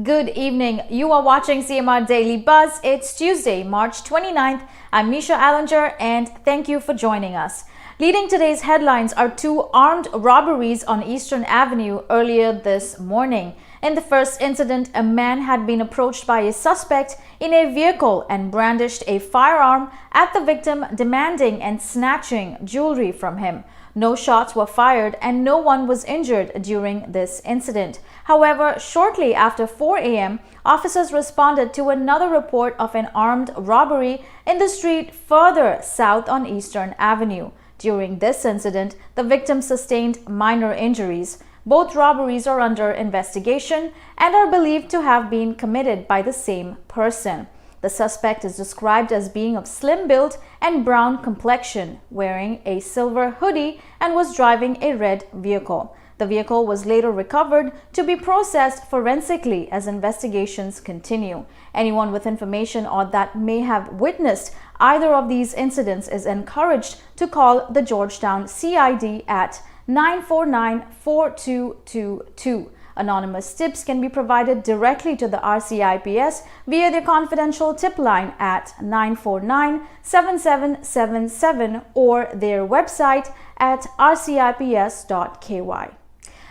Good evening. You are watching CMR Daily Buzz. It's Tuesday, March 29th. I'm Misha Allinger and thank you for joining us. Leading today's headlines are two armed robberies on Eastern Avenue earlier this morning. In the first incident, a man had been approached by a suspect in a vehicle and brandished a firearm at the victim, demanding and snatching jewelry from him. No shots were fired and no one was injured during this incident. However, shortly after 4 a.m., officers responded to another report of an armed robbery in the street further south on Eastern Avenue. During this incident, the victim sustained minor injuries. Both robberies are under investigation and are believed to have been committed by the same person. The suspect is described as being of slim build and brown complexion, wearing a silver hoodie, and was driving a red vehicle. The vehicle was later recovered to be processed forensically as investigations continue. Anyone with information or that may have witnessed either of these incidents is encouraged to call the Georgetown CID at 949-4222. Anonymous tips can be provided directly to the RCIPS via their confidential tip line at 949-7777 or their website at rcips.ky.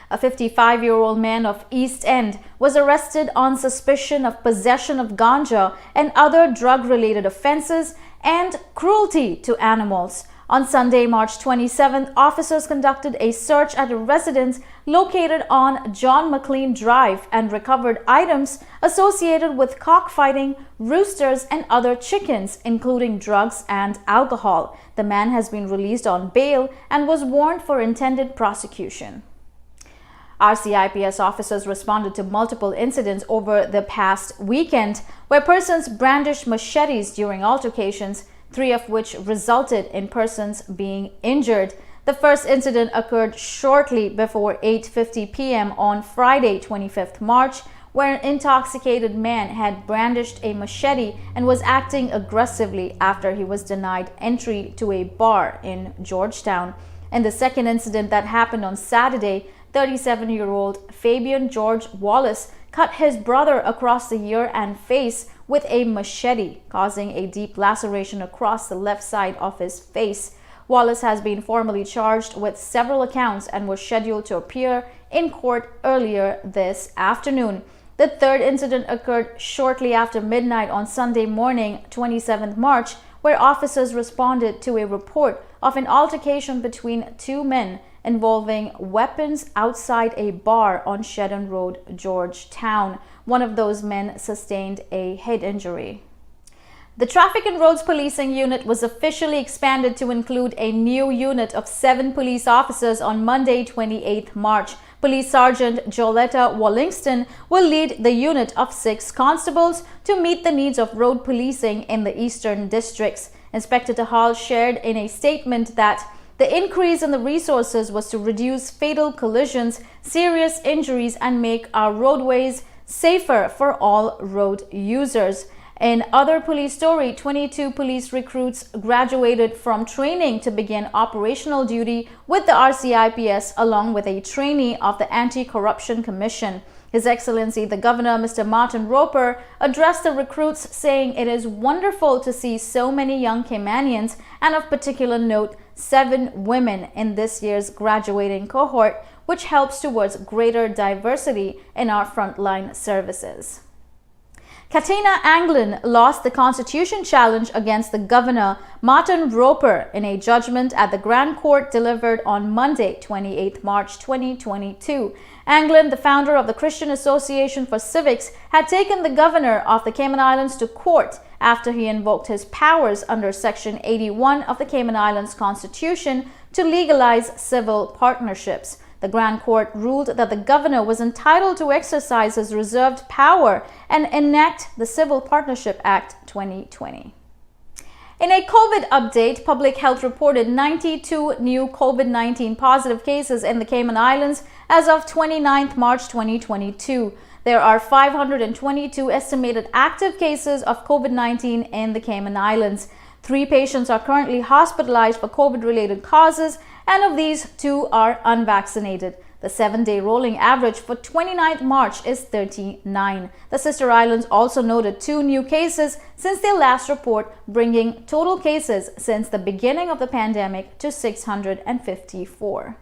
A 55-year-old man of East End was arrested on suspicion of possession of ganja and other drug-related offenses and cruelty to animals. On Sunday, March 27th, officers conducted a search at a residence located on John McLean Drive and recovered items associated with cockfighting, roosters, and other chickens, including drugs and alcohol. The man has been released on bail and was warned for intended prosecution. RCIPS officers responded to multiple incidents over the past weekend where persons brandished machetes during altercations, 3 of which resulted in persons being injured. The first incident occurred shortly before 8:50 p.m. on Friday, 25th March, where an intoxicated man had brandished a machete and was acting aggressively after he was denied entry to a bar in Georgetown. In the second incident that happened on Saturday, 37-year-old Fabian George Wallace cut his brother across the ear and face with a machete, causing a deep laceration across the left side of his face. Wallace has been formally charged with several counts and was scheduled to appear in court earlier this afternoon. The third incident occurred shortly after midnight on Sunday morning, 27th March, where officers responded to a report of an altercation between two men involving weapons outside a bar on Shedden Road, Georgetown. One of those men sustained a head injury. The Traffic and Roads Policing Unit was officially expanded to include a new unit of 7 police officers on Monday, 28th March. Police Sergeant Joletta Wallingston will lead the unit of 6 constables to meet the needs of road policing in the eastern districts. Inspector Tahal shared in a statement that the increase in the resources was to reduce fatal collisions, serious injuries, and make our roadways safer for all road users. In other police story, 22 police recruits graduated from training to begin operational duty with the RCIPS along with a trainee of the Anti-Corruption Commission. His Excellency the Governor, Mr. Martin Roper, addressed the recruits saying it is wonderful to see so many young Caymanians and of particular note 7 women in this year's graduating cohort, which helps towards greater diversity in our frontline services. Katina Anglin lost the Constitution challenge against the Governor, Martin Roper, in a judgment at the Grand Court delivered on Monday, 28 March 2022. Anglin, the founder of the Christian Association for Civics, had taken the Governor of the Cayman Islands to court after he invoked his powers under Section 81 of the Cayman Islands Constitution to legalize civil partnerships. The Grand Court ruled that the Governor was entitled to exercise his reserved power and enact the Civil Partnership Act 2020. In a COVID update, Public Health reported 92 new COVID-19 positive cases in the Cayman Islands as of 29th March 2022. There are 522 estimated active cases of COVID-19 in the Cayman Islands. 3 patients are currently hospitalized for COVID-related causes, and of these, 2 are unvaccinated. The 7-day rolling average for 29th March is 39. The sister islands also noted 2 new cases since their last report, bringing total cases since the beginning of the pandemic to 654.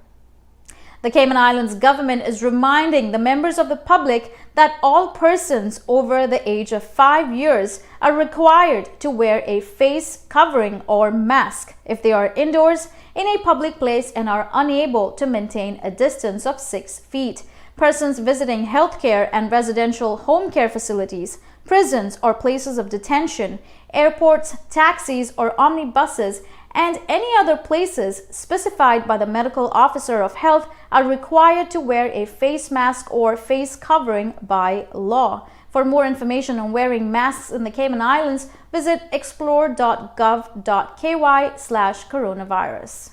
The Cayman Islands government is reminding the members of the public that all persons over the age of 5 years are required to wear a face covering or mask if they are indoors in a public place and are unable to maintain a distance of 6 feet. Persons visiting healthcare and residential home care facilities, prisons or places of detention, airports, taxis or omnibuses, and any other places specified by the medical officer of health are required to wear a face mask or face covering by law. For more information on wearing masks in the Cayman Islands, visit explore.gov.ky/coronavirus.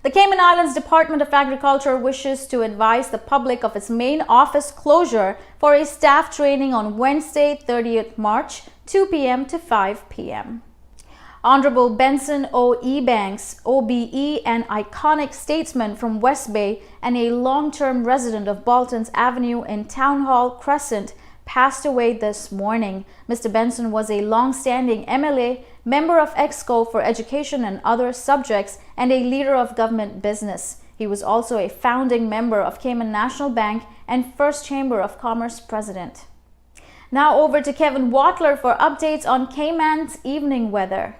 The Cayman Islands Department of Agriculture wishes to advise the public of its main office closure for a staff training on Wednesday, 30th March, 2 p.m. to 5 p.m. Honorable Benson O. Ebanks, OBE, an iconic statesman from West Bay and a long-term resident of Bolton's Avenue in Town Hall Crescent, passed away this morning. Mr. Benson was a long-standing MLA, member of EXCO for Education and Other Subjects, and a leader of government business. He was also a founding member of Cayman National Bank and First Chamber of Commerce president. Now over to Kevin Watler for updates on Cayman's evening weather.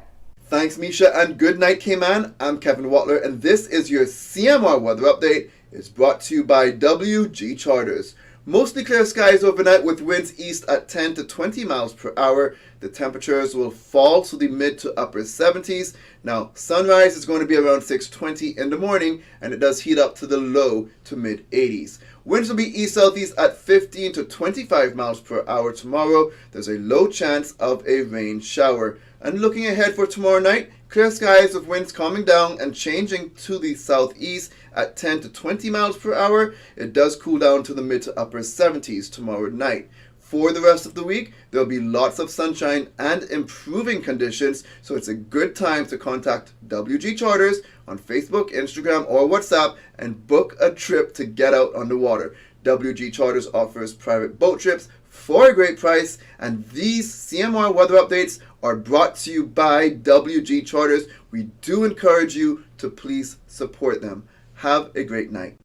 Thanks, Misha, and good night, Cayman. I'm Kevin Watler, and this is your CMR weather update. It's brought to you by WG Charters. Mostly clear skies overnight with winds east at 10 to 20 miles per hour. The temperatures will fall to the mid to upper 70s. Now, sunrise is going to be around 6:20 in the morning, and it does heat up to the low to mid 80s. Winds will be east-southeast at 15 to 25 miles per hour tomorrow. There's a low chance of a rain shower. And looking ahead for tomorrow night, clear skies with winds calming down and changing to the southeast at 10 to 20 miles per hour. It does cool down to the mid to upper 70s tomorrow night. For the rest of the week, there'll be lots of sunshine and improving conditions, so it's a good time to contact WG Charters on Facebook, Instagram, or WhatsApp and book a trip to get out on the water. WG Charters offers private boat trips for a great price, and these CMR weather updates are brought to you by WG Charters. We do encourage you to please support them. Have a great night.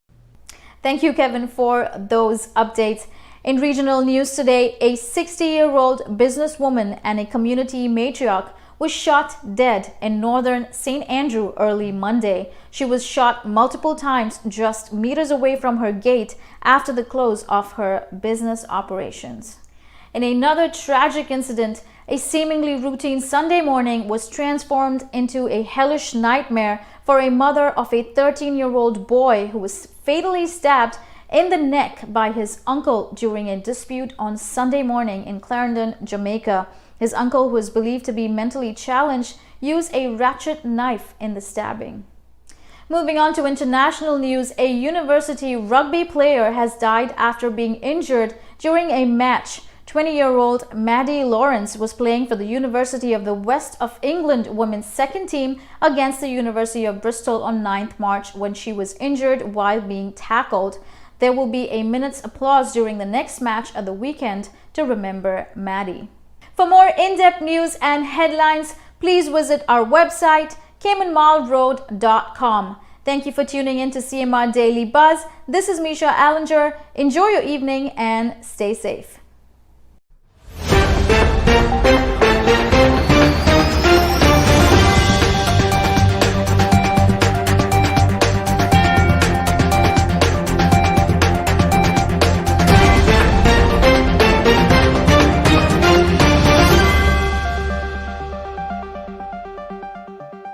Thank you, Kevin, for those updates. In regional news today, a 60-year-old businesswoman and a community matriarch was shot dead in northern St. Andrew early Monday. She was shot multiple times just meters away from her gate after the close of her business operations. In another tragic incident, a seemingly routine Sunday morning was transformed into a hellish nightmare for a mother of a 13-year-old boy who was fatally stabbed in the neck by his uncle during a dispute on Sunday morning in Clarendon, Jamaica. His uncle, who is believed to be mentally challenged, used a ratchet knife in the stabbing. Moving on to international news, a university rugby player has died after being injured during a match. 20-year-old Maddie Lawrence was playing for the University of the West of England women's second team against the University of Bristol on 9th March when she was injured while being tackled. There will be a minute's applause during the next match at the weekend to remember Maddie. For more in-depth news and headlines, please visit our website, caymanmallroad.com. Thank you for tuning in to CMR Daily Buzz. This is Misha Allinger. Enjoy your evening and stay safe.